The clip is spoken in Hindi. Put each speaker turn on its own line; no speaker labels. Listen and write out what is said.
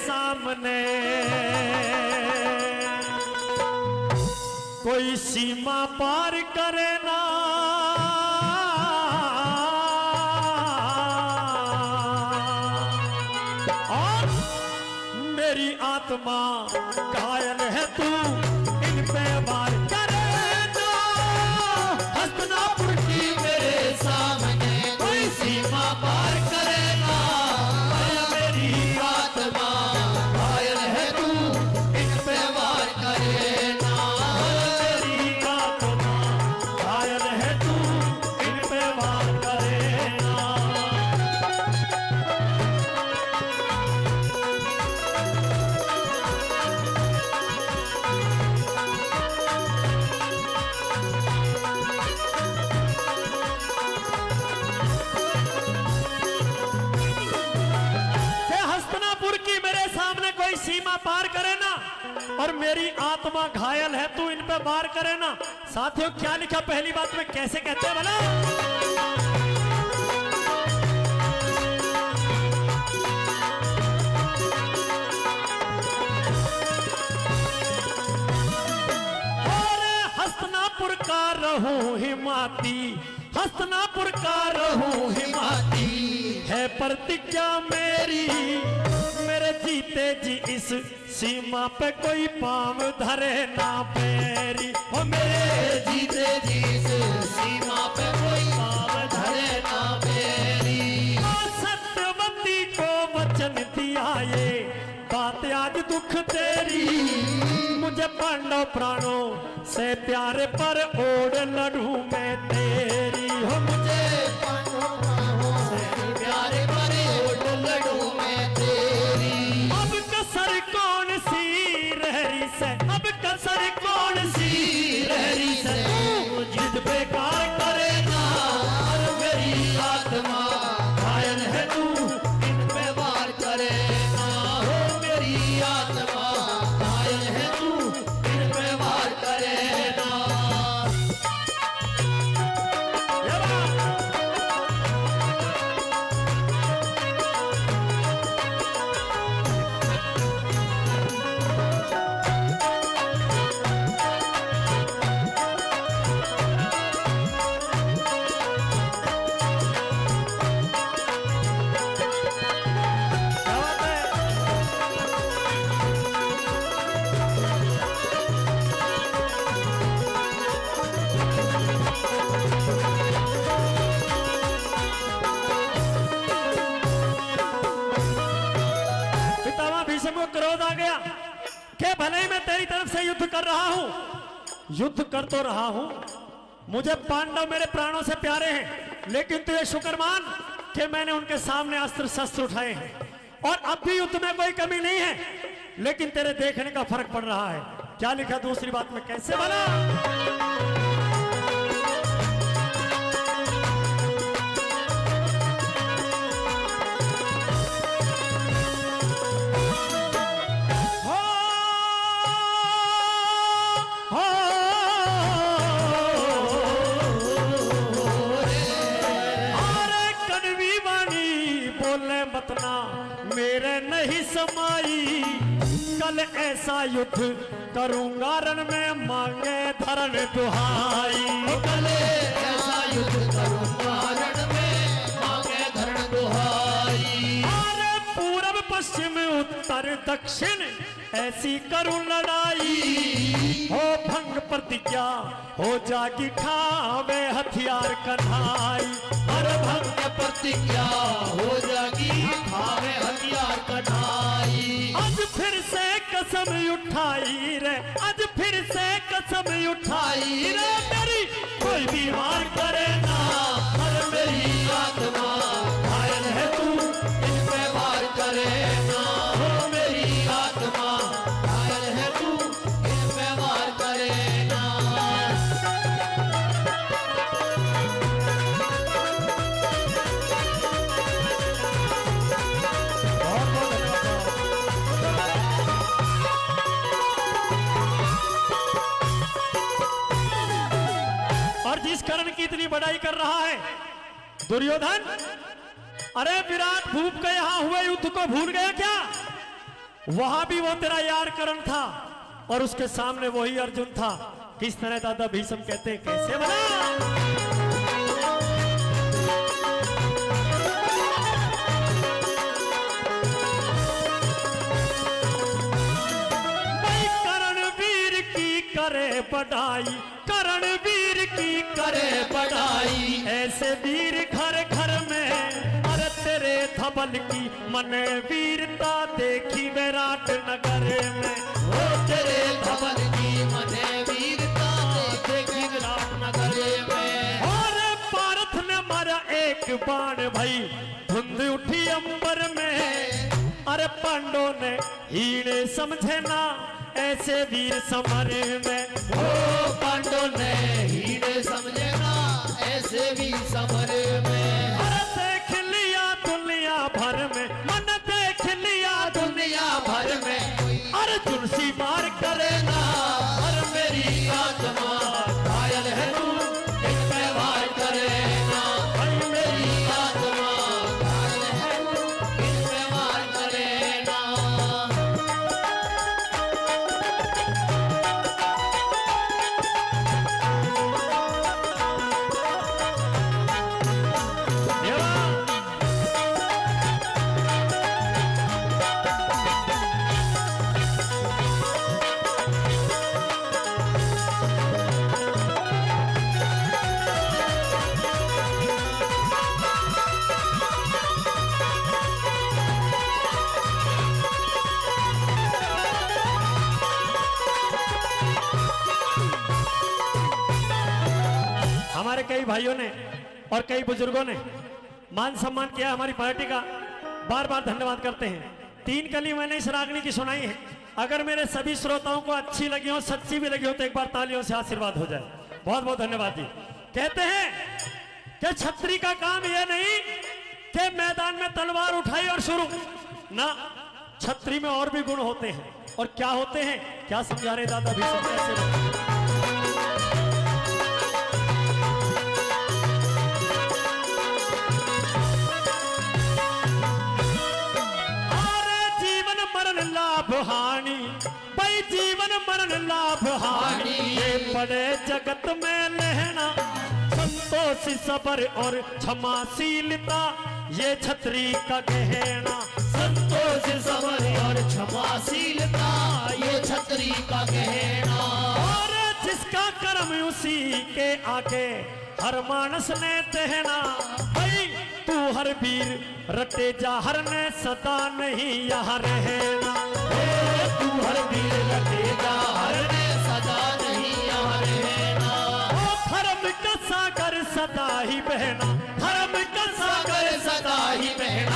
सामने कोई सीमा पार करे ना, और मेरी आत्मा घायल है तू इन पे वार करे ना।
हस्तिनापुर की मेरे सामने कोई सीमा पार करे ना, मेरी आत्मा घायल है तू इन पे वार करे ना,
मेरी आत्मा घायल है तू इन पे वार करे ना। हस्तिनापुर की मेरे सामने कोई सीमा पार करे ना, और मेरी आत्मा घायल है तू इन पे वार करे ना। साथियों क्या लिखा पहली बात में, कैसे कहते हैं भला? और हस्तिनापुर का रहूं हिमाती, हस्तिनापुर का रहूं हिमाती है प्रतिज्ञा मेरी, मेरे जीते जी इस सीमा पे कोई पांव धरे ना पैरी। ओ मेरे
जीते जी इस सीमा पे कोई पाँव धरे ना मेरी।
सत्यवती को वचन दिया ये बात आज दुख तेरी, मुझे पांडव प्राणों से प्यारे पर ओढ़ लड़ूं मैं तेरी। हो मुझे
पांडव प्राणों से प्यारे पर ओढ़ लड़ूं मैं तेरी।
अब कसर कौन सी रहरी से, अब कसर कौन सी रहरी से, तू जिद बेकार करे ना,
और मेरी आत्मा घायल है तू इन पे वार करे ना, हो मेरी आत्मा घायल है तू इन पे वार करे ना।
ये बात। क्या बात है? पितामह भीष्म को क्रोध आ गया कि भले ही मैं तेरी तरफ से युद्ध कर रहा हूं, युद्ध कर तो रहा हूं, मुझे पांडव मेरे प्राणों से प्यारे हैं, लेकिन तू ये शुक्र मान कि मैंने उनके सामने अस्त्र शस्त्र उठाए हैं, और अब भी युद्ध में कोई कमी नहीं है, लेकिन तेरे देखने का फर्क पड़ रहा है। क्या लिखा दूसरी बात में, कैसे बना? हो, हो, अरे कड़वी वाणी बोले बतना मेरे नहीं समाई, कल ऐसा युद्ध करूंगा रण में मांगे धरण दुहाई।
कले ऐसा युद्ध करूंगा रण में मांगे धरण दुहाई।
अरे पूरब पश्चिम उत्तर दक्षिण ऐसी करूं लड़ाई, हो भंग प्रतिज्ञा हो जागी ठावे हथियार कन्हाई।
हर भंग प्रतिज्ञा हो जागी भावे हथियार कढ़ाई।
आज फिर से कसम उठाई रे, आज फिर से कसम उठाई रे, मेरी कोई भी वार करे ना,
हर मेरी आत्मा घायल है तू इन पे वार करे ना, हो मेरी आत्मा घायल है तू इन पे वार करे ना।
और जिस कर्ण की इतनी बड़ाई कर रहा है दुर्योधन, अरे विराट भूप के यहां हुए युद्ध को भूल गया क्या? वहां भी वो तेरा यार करण था और उसके सामने वही अर्जुन था। किस तरह दादा भीष्म कहते हैं, कैसे बना। करे बढ़ाई, करण वीर की करे बढ़ाई, ऐसे वीर घर घर में, अरे तेरे धबल की मन वीरता देखी विराट नगर में।
ओ तेरे धबल की मन वीरता देखी विराट नगर में।
और पार्थ ने मारा एक बाण भई धुंध उठी अंबर में, अरे पांडवों ने हीने समझे ना ऐसे वीर समर में।
ओ पांडवों ने हीरे समझे ना ऐसे वीर समर में।
अरे देख लिया दुनिया भर में, मन देख लिया दुनिया भर में, अरे तुलसी मार करे ना,
और मेरी आत्मा घायल है तू इन पे वार करे ना। और मेरी आत्मा घायल है तू इन पे वार करे ना।
हमारे कई भाइयों ने और कई बुजुर्गों ने मान सम्मान किया हमारी पार्टी का, बार बार धन्यवाद करते हैं। 3 कली मैंने इस रागनी की सुनाई है। अगर मेरे सभी श्रोताओं को अच्छी लगी हो, सच्ची भी लगी हो, तो एक बार तालियों से आशीर्वाद हो जाए। बहुत बहुत धन्यवाद जी। कहते हैं कि छत्री का काम यह नहीं कि मैदान में तलवार उठाई और शुरू ना, छत्री में और भी गुण होते हैं। और क्या होते हैं, क्या समझा रहे दादा भी कैसे। लाभ हानि भाई, जीवन मरण लाभ हानि, ये पड़े जगत में लेना, संतोष सबर और क्षमाशीलता ये छत्री का गहना।
संतोष सबर और क्षमाशीलता ये छत्री का गहना।
और जिसका कर्म उसी के आगे हर मानस ने कहना, भाई तू हर वीर रटे जा हर ने सदा नहीं यहाँ रहना।
तू हर वीर रटे जा हर ने सदा नहीं यहाँ रहना।
धर्म का सागर सदा ही बहना, धर्म का सागर
सदा ही बहना।